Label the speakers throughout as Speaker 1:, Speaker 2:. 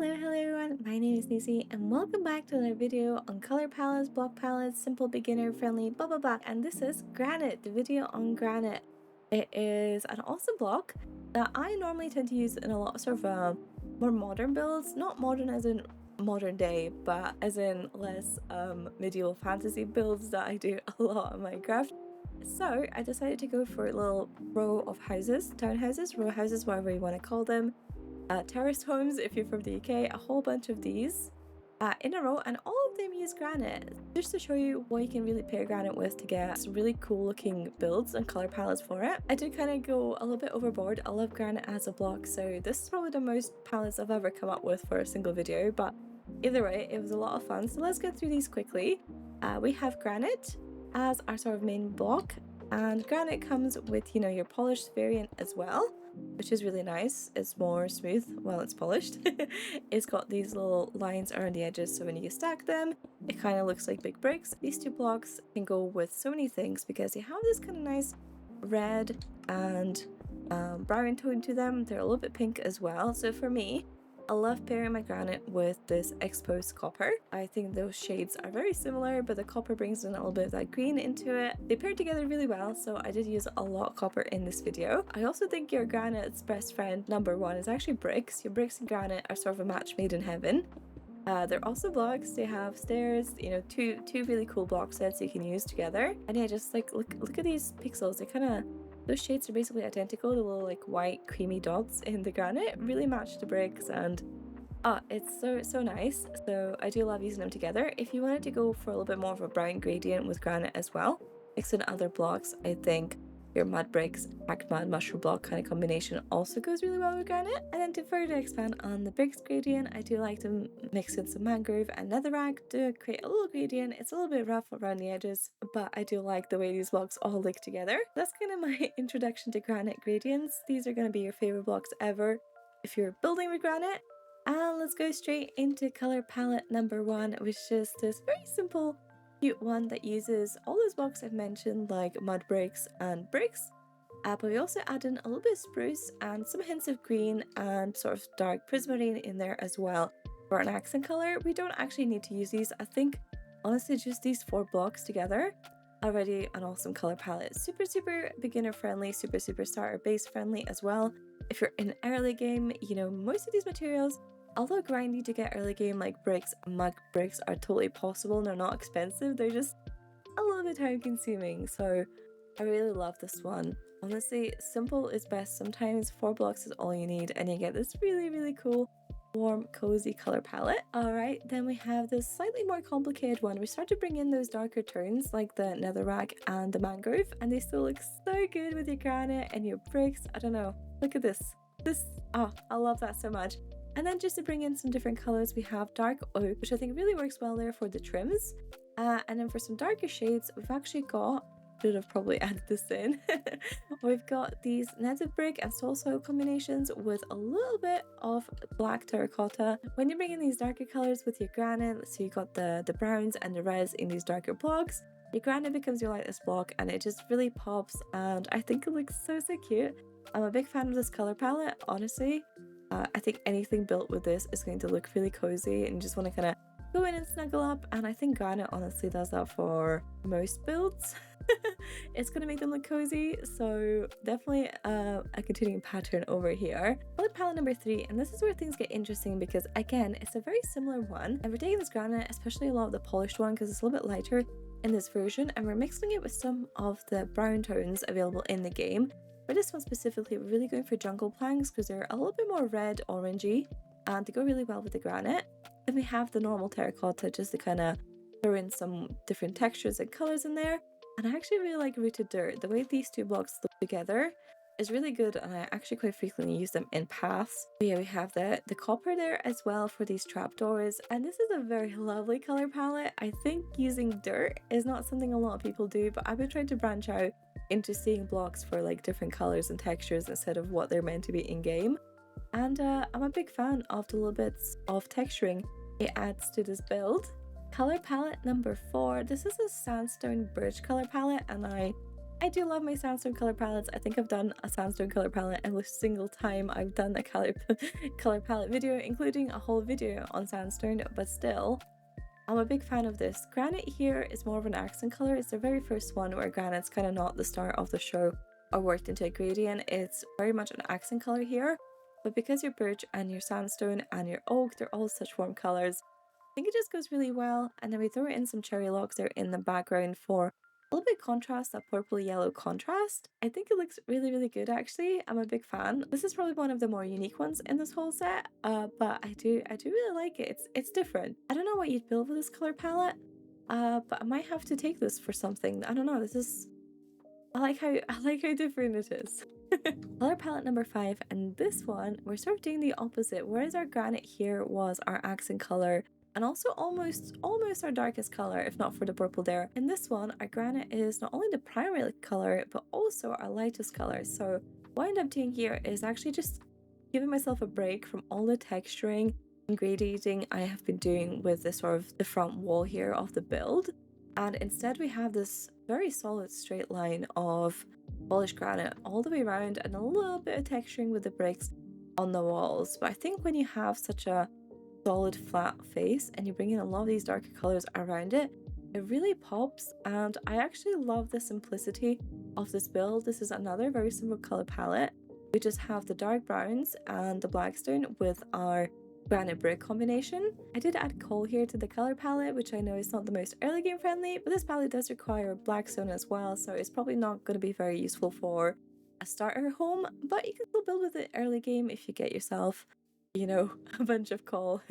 Speaker 1: Hello everyone, my name is Nisi and welcome back to another video on color palettes, block palettes, simple beginner friendly blah blah blah. And this is Granite, the video on Granite. It is an awesome block that I normally tend to use in a lot of sort of more modern builds, not modern as in modern day, but as in less medieval fantasy builds that I do a lot on Minecraft. So I decided to go for a little row of houses, townhouses, row houses, whatever you want to call them. Terrace homes if you're from the UK, a whole bunch of these in a row, and all of them use granite, just to show you what you can really pair granite with to get some really cool looking builds and color palettes for it. I did kind of go a little bit overboard. I love granite as a block, so this is probably the most palettes I've ever come up with for a single video, but either way it was a lot of fun. So let's get through these quickly. We have granite as our sort of main block, and granite comes with, you know, your polished variant as well, which is really nice. It's more smooth while it's polished. It's got these little lines around the edges, so when you stack them, it kind of looks like big bricks. These two blocks can go with so many things because you have this kind of nice red and brown tone to them. They're a little bit pink as well. So for me, I love pairing my granite with this exposed copper. I think those shades are very similar, but the copper brings in a little bit of that green into it. They pair together really well, so I did use a lot of copper in this video. I also think your granite's best friend number one is actually bricks. Your bricks and granite are sort of a match made in heaven. They're also blocks. They have stairs, you know, two really cool block sets you can use together. And yeah, just like look at these pixels. They kind of, those shades are basically identical. The little like white creamy dots in the granite really match the bricks, and it's so nice. So I do love using them together. If you wanted to go for a little bit more of a brown gradient with granite as well, mix in other blocks, I think your mud bricks, packed mud, mushroom block kind of combination also goes really well with granite. And then to further expand on the bricks gradient, I do like to mix in some mangrove and netherrack to create a little gradient. It's a little bit rough around the edges, but I do like the way these blocks all link together. That's kind of my introduction to granite gradients. These are going to be your favorite blocks ever if you're building with granite. And let's go straight into color palette number one, which is this very simple cute one that uses all those blocks I've mentioned, like mud bricks and bricks, but we also add in a little bit of spruce and some hints of green and sort of dark prismarine in there as well for an accent color. We don't actually need to use these. I think honestly just these four blocks together already an awesome color palette. Super beginner friendly, super starter base friendly as well. If you're in early game, you know, most of these materials, although grindy to get early game, like bricks, mud bricks, are totally possible and they're not expensive, they're just a little bit time consuming. So I really love this one. Honestly, simple is best. Sometimes 4 blocks is all you need and you get this really cool, warm, cozy color palette. Alright, then we have this slightly more complicated one. We start to bring in those darker tones like the netherrack and the mangrove, and they still look so good with your granite and your bricks. I don't know. Look at this. I love that so much. And then just to bring in some different colors, we have dark oak, which I think really works well there for the trims. And then for some darker shades, we've actually got, should have probably added this in, we've got these nether brick and soul soil combinations with a little bit of black terracotta. When you bring in these darker colors with your granite, so you got the browns and the reds in these darker blocks, your granite becomes your lightest block and it just really pops, and I think it looks so cute. I'm a big fan of this color palette, honestly. I think anything built with this is going to look really cozy and you just want to kind of go in and snuggle up, and I think granite honestly does that for most builds. It's going to make them look cozy, so definitely a continuing pattern over here. Color palette number 3, and this is where things get interesting because again it's a very similar one, and we're taking this granite, especially a lot of the polished one because it's a little bit lighter in this version, and we're mixing it with some of the brown tones available in the game. For this one specifically, we're really going for jungle planks because they're a little bit more red orangey and they go really well with the granite. Then we have the normal terracotta just to kind of throw in some different textures and colors in there. And I actually really like rooted dirt. The way these two blocks look together is really good, and I actually quite frequently use them in paths. But yeah, we have the copper there as well for these trapdoors, and this is a very lovely color palette. I think using dirt is not something a lot of people do, but I've been trying to branch out into seeing blocks for like different colors and textures instead of what they're meant to be in game. And I'm a big fan of the little bits of texturing it adds to this build. Color palette number 4. This is a sandstone birch color palette, and I I do love my sandstone color palettes. I think I've done a sandstone color palette every single time I've done a color palette video, including a whole video on sandstone, but still, I'm a big fan of this. Granite here is more of an accent color. It's the very first one where granite's kind of not the start of the show or worked into a gradient. It's very much an accent color here. But because your birch and your sandstone and your oak, they're all such warm colors, I think it just goes really well. And then we throw in some cherry logs there in the background for a little bit of contrast, that purple yellow contrast. I think it looks really, really good actually. I'm a big fan. This is probably one of the more unique ones in this whole set, but I do really like it. It's different. I don't know what you'd build with this color palette, but I might have to take this for something. I don't know. I like how different it is. Color palette number 5, and this one we're sort of doing the opposite. Whereas our granite here was our accent color and also almost our darkest color, if not for the purple there. In this one, our granite is not only the primary color, but also our lightest color. So what I end up doing here is actually just giving myself a break from all the texturing and gradiating I have been doing with the sort of the front wall here of the build. And instead we have this very solid straight line of polished granite all the way around and a little bit of texturing with the bricks on the walls. But I think when you have such a solid flat face and you bring in a lot of these darker colors around it, it really pops. And I actually love the simplicity of this build. This is another very simple color palette. We just have the dark browns and the blackstone with our granite brick combination. I did add coal here to the color palette, which I know is not the most early game friendly, but this palette does require blackstone as well, so it's probably not going to be very useful for a starter home, but you can still build with it early game if you get yourself, you know, a bunch of coal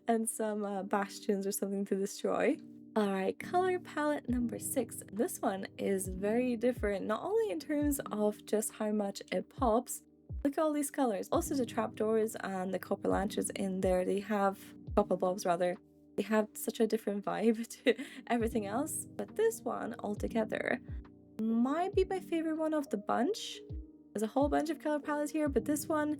Speaker 1: and some bastions or something to destroy. Alright, color palette number 6. This one is very different, not only in terms of just how much it pops. Look at all these colors. Also the trapdoors and the copper lanterns in there, they have copper bulbs rather. They have such a different vibe to everything else. But this one altogether might be my favorite one of the bunch. There's a whole bunch of color palettes here, but this one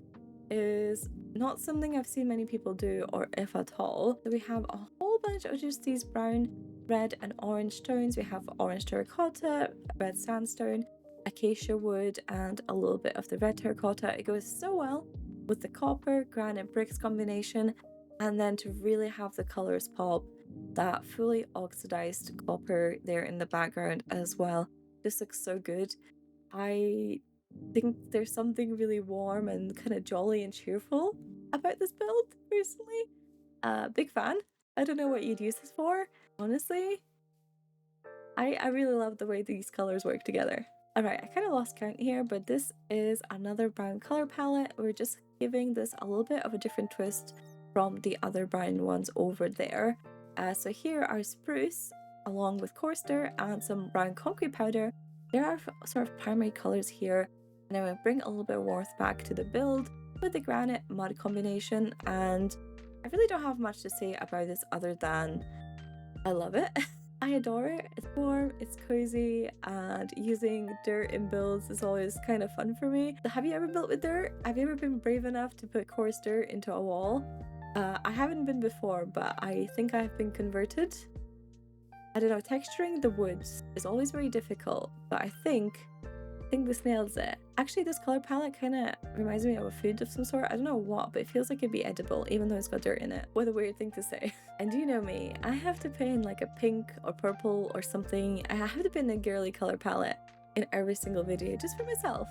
Speaker 1: is not something I've seen many people do, or if at all. So we have a whole bunch of just these brown, red and orange stones. We have orange terracotta, red sandstone, acacia wood, and a little bit of the red terracotta. It goes so well with the copper granite bricks combination, and then to really have the colors pop, that fully oxidized copper there in the background as well. This looks so good. I think there's something really warm and kind of jolly and cheerful about this build personally. Big fan. I don't know what you'd use this for, honestly. I really love the way these colors work together. Alright, I kind of lost count here, but this is another brown color palette. We're just giving this a little bit of a different twist from the other brown ones over there. So here are Spruce, along with Coarse and some brown concrete powder. There are sort of primary colors here, and then we bring a little bit of warmth back to the build with the granite mud combination. And I really don't have much to say about this other than I love it. I adore it. It's warm, it's cozy, and using dirt in builds is always kind of fun for me. Have you ever built with dirt? Have you ever been brave enough to put coarse dirt into a wall? I haven't been before, but I think I've been converted. I don't know, texturing the woods is always very difficult, but I think this nails it. Actually, this color palette kind of reminds me of a food of some sort. I don't know what, but it feels like it'd be edible, even though it's got dirt in it. What a weird thing to say. And you know me, I have to put in like a pink or purple or something. I have to put in a girly color palette in every single video just for myself.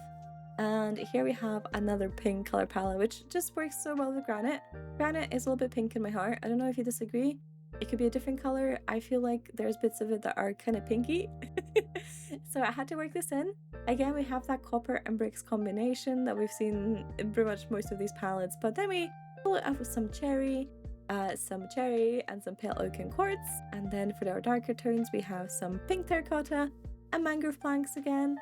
Speaker 1: And here we have another pink color palette, which just works so well with granite. Granite is a little bit pink in my heart. I don't know if you disagree. It could be a different color. I feel like there's bits of it that are kind of pinky. So I had to work this in. Again, we have that copper and bricks combination that we've seen in pretty much most of these palettes, but then we pull it up with some cherry and some pale oak and quartz. And then for our darker tones, we have some pink terracotta and mangrove planks again.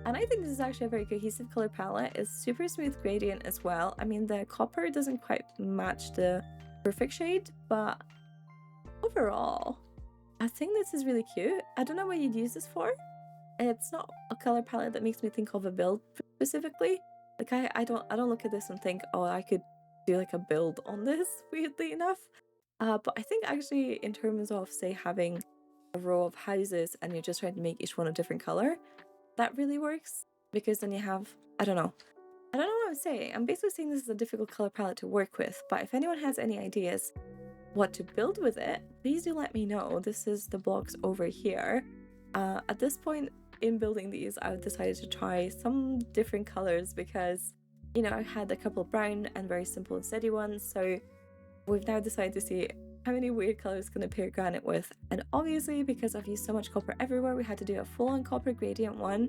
Speaker 1: And I think this is actually a very cohesive color palette. It's super smooth gradient as well. I mean, the copper doesn't quite match the perfect shade, but overall, I think this is really cute. I don't know what you'd use this for. It's not a color palette that makes me think of a build specifically. Like I don't look at this and think, oh, I could do like a build on this, weirdly enough. But I think actually in terms of, say, having a row of houses and you're just trying to make each one a different color, that really works, because then you have, I don't know what I'm saying. I'm basically saying this is a difficult color palette to work with, but if anyone has any ideas what to build with it, please do let me know. This is the blocks over here. At this point in building these, I've decided to try some different colors because, you know, I had a couple of brown and very simple and steady ones, so we've now decided to see how many weird colors can I pair granite with. And obviously, because I've used so much copper everywhere, we had to do a full-on copper gradient one.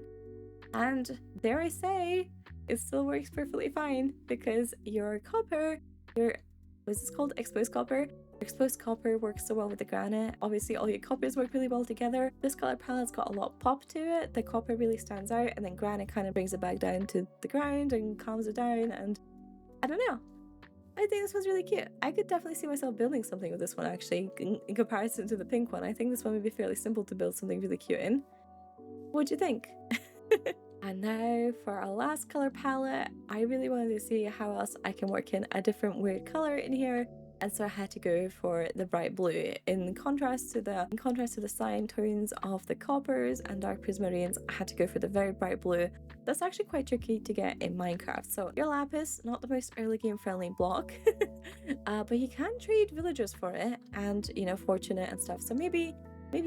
Speaker 1: And dare I say, it still works perfectly fine, because your copper, what's this called? Exposed copper. Exposed copper works so well with the granite. Obviously, all your coppers work really well together. This color palette's got a lot of pop to it. The copper really stands out, and then granite kind of brings it back down to the ground and calms it down. And I don't know. I think this one's really cute. I could definitely see myself building something with this one, actually, in comparison to the pink one. I think this one would be fairly simple to build something really cute in. What do you think? And now for our last color palette, I really wanted to see how else I can work in a different weird color in here. And so I had to go for the bright blue. In contrast to the cyan tones of the coppers and dark prismarines, I had to go for the very bright blue. That's actually quite tricky to get in Minecraft. So your lapis, not the most early game friendly block, but you can trade villagers for it, and, you know, fortunate and stuff. So maybe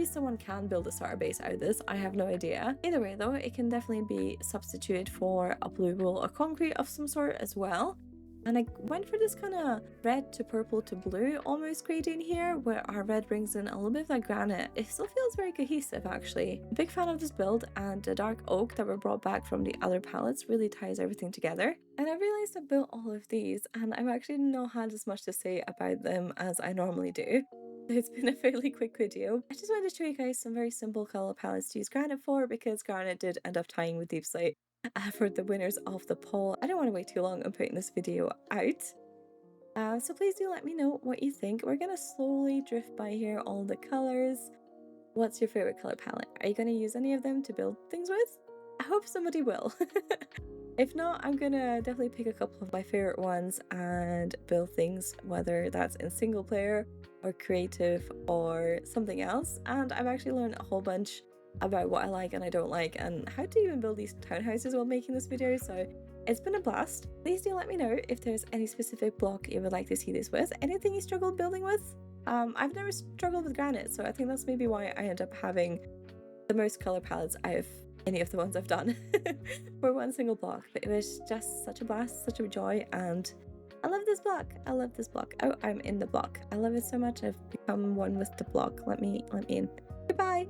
Speaker 1: someone can build a starter base out of this. I have no idea. Either way though, it can definitely be substituted for a blue wool or concrete of some sort as well. And I went for this kind of red to purple to blue almost gradient here, where our red brings in a little bit of that granite. It still feels very cohesive, actually. Big fan of this build, and the dark oak that were brought back from the other palettes really ties everything together. And I realized I built all of these, and I've actually not had as much to say about them as I normally do. It's been a fairly quick video. I just wanted to show you guys some very simple color palettes to use granite for, because granite did end up tying with deepslate for the winners of the poll. I don't want to wait too long on putting this video out. So please do let me know what you think. We're going to slowly drift by here all the colors. What's your favorite color palette? Are you going to use any of them to build things with? I hope somebody will. If not, I'm gonna definitely pick a couple of my favorite ones and build things, whether that's in single player or creative or something else. And I've actually learned a whole bunch about what I like and I don't like, and how to even build these townhouses while making this video, so it's been a blast. Please do let me know if there's any specific block you would like to see this with, anything you struggled building with. I've never struggled with granite, so I think that's maybe why I end up having the most color palettes out of any of the ones I've done for one single block. But it was just such a blast, such a joy, and I love this block. I love this block. Oh, I'm in the block. I love it so much. I've become one with the block. Let me in. Goodbye.